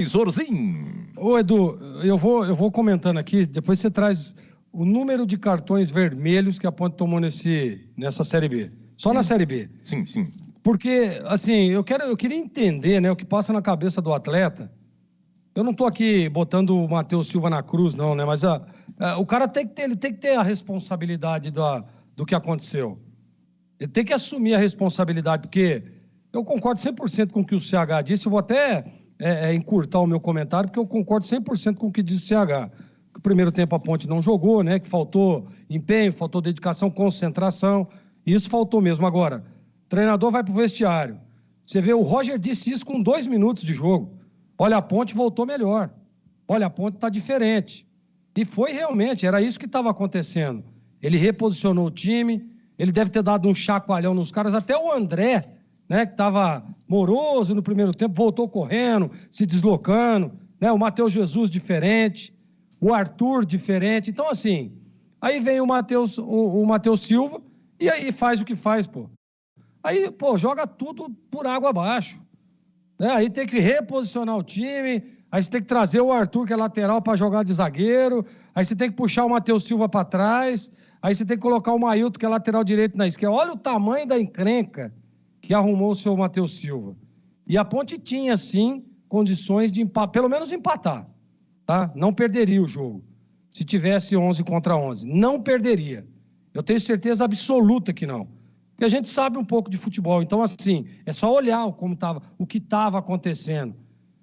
Zorzin. Ô, Edu, eu vou comentando aqui, depois você traz o número de cartões vermelhos que a Ponte tomou nessa Série B. Só na Série B. Sim, sim. Porque, assim, eu queria entender, né, o que passa na cabeça do atleta. Eu não estou aqui botando o Matheus Silva na cruz, não, né? Mas o cara ele tem que ter a responsabilidade do que aconteceu. Ele tem que assumir a responsabilidade, porque eu concordo 100% com o que o CH disse. Eu vou até encurtar o meu comentário, porque eu concordo 100% com o que disse o CH. Que o primeiro tempo a Ponte não jogou, né? Que faltou empenho, faltou dedicação, concentração. E isso faltou mesmo. Agora, o treinador vai para o vestiário. Você vê, o Roger disse isso com 2 minutos de jogo. Olha, a Ponte voltou melhor. Olha, a Ponte está diferente. E foi realmente, era isso que estava acontecendo. Ele reposicionou o time, ele deve ter dado um chacoalhão nos caras. Até o André, né, que estava moroso no primeiro tempo, voltou correndo, se deslocando. Né, o Matheus Jesus diferente, o Arthur diferente. Então, assim, aí vem o Matheus Silva e aí faz o que faz, pô. Aí, pô, joga tudo por água abaixo. Aí tem que reposicionar o time, aí você tem que trazer o Arthur, que é lateral, para jogar de zagueiro, aí você tem que puxar o Matheus Silva para trás, aí você tem que colocar o Mailton, que é lateral direito, na esquerda. Olha o tamanho da encrenca que arrumou o seu Matheus Silva. E a Ponte tinha, sim, condições de pelo menos empatar, tá? Não perderia o jogo. Se tivesse 11 contra 11, não perderia. Eu tenho certeza absoluta que não. Porque a gente sabe um pouco de futebol. Então, assim, é só olhar o que estava acontecendo.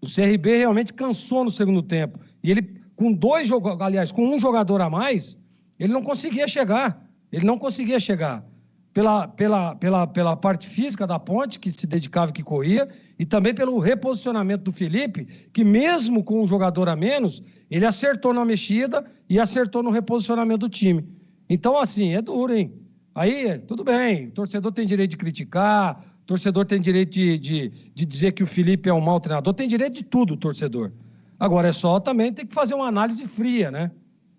O CRB realmente cansou no segundo tempo. E ele, com um jogador a mais, ele não conseguia chegar. Ele não conseguia chegar. Pela parte física da Ponte, que se dedicava e que corria, e também pelo reposicionamento do Felipe, que mesmo com um jogador a menos, ele acertou na mexida e acertou no reposicionamento do time. Então, assim, é duro, hein? Aí, tudo bem, o torcedor tem direito de criticar, o torcedor tem direito de dizer que o Felipe é um mau treinador, tem direito de tudo, o torcedor. Agora, é só também tem que fazer uma análise fria, né?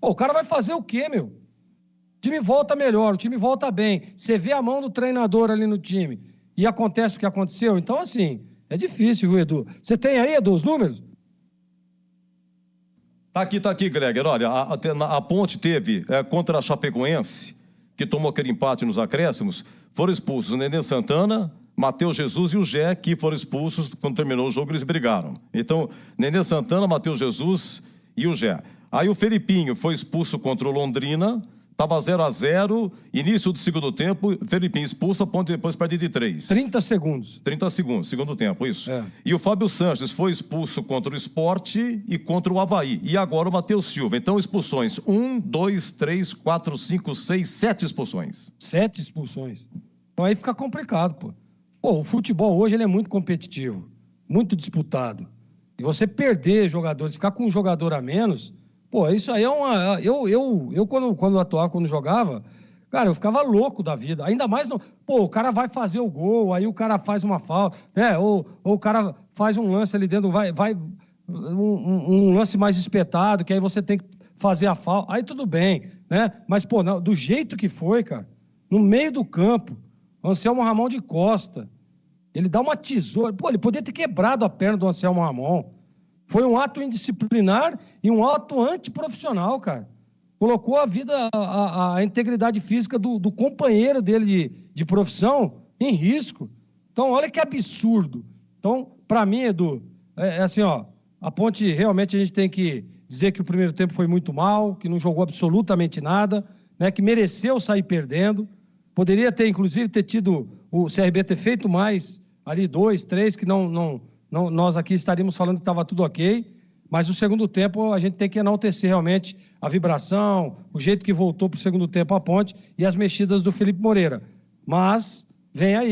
Pô, o cara vai fazer o quê, meu? O time volta melhor, o time volta bem, você vê a mão do treinador ali no time e acontece o que aconteceu. Então, assim, é difícil, viu, Edu? Você tem aí, Edu, os números? Tá aqui, Greger. Olha, a Ponte teve contra a Chapecoense, que tomou aquele empate nos acréscimos, foram expulsos o Nenê Santana, Matheus Jesus e o Gé, que foram expulsos quando terminou o jogo, eles brigaram. Então, Nenê Santana, Matheus Jesus e o Gé. Aí o Felipinho foi expulso contra o Londrina, estava 0-0, início do segundo tempo, Felipinho expulso, a Ponte depois perde de 3. 30 segundos. 30 segundos, segundo tempo, isso. E o Fábio Sanches foi expulso contra o Sport e contra o Avaí. E agora o Matheus Silva. Então, expulsões. 1, 2, 3, 4, 5, 6, 7 expulsões. 7 expulsões. Então aí fica complicado, pô. Pô, o futebol hoje ele é muito competitivo, muito disputado. E você perder jogadores, ficar com um jogador a menos, pô, isso aí é uma... Eu quando atuava, quando jogava, cara, eu ficava louco da vida. Ainda mais, pô, o cara vai fazer o gol, aí o cara faz uma falta, né? Ou o cara faz um lance ali dentro, um lance mais espetado, que aí você tem que fazer a falta. Aí tudo bem, né? Mas, pô, do jeito que foi, cara, no meio do campo, Anselmo Ramon de Costa, ele dá uma tesoura. Pô, ele poderia ter quebrado a perna do Anselmo Ramon. Foi um ato indisciplinar e um ato antiprofissional, cara. Colocou a vida, a integridade física do companheiro dele de profissão em risco. Então, olha que absurdo. Então, para mim, Edu, é assim, ó, a Ponte realmente a gente tem que dizer que o primeiro tempo foi muito mal, que não jogou absolutamente nada, né, que mereceu sair perdendo. Poderia ter, inclusive, tido o CRB ter feito mais, ali 2, 3, que nós aqui estaríamos falando que estava tudo ok, mas o segundo tempo a gente tem que enaltecer realmente a vibração, o jeito que voltou para o segundo tempo a Ponte e as mexidas do Felipe Moreira. Mas vem aí,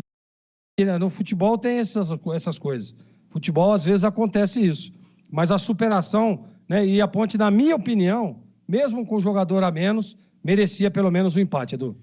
né? No futebol tem essas coisas. Futebol, às vezes, acontece isso. Mas a superação, né? E a Ponte, na minha opinião, mesmo com o jogador a menos, merecia pelo menos o empate, Edu.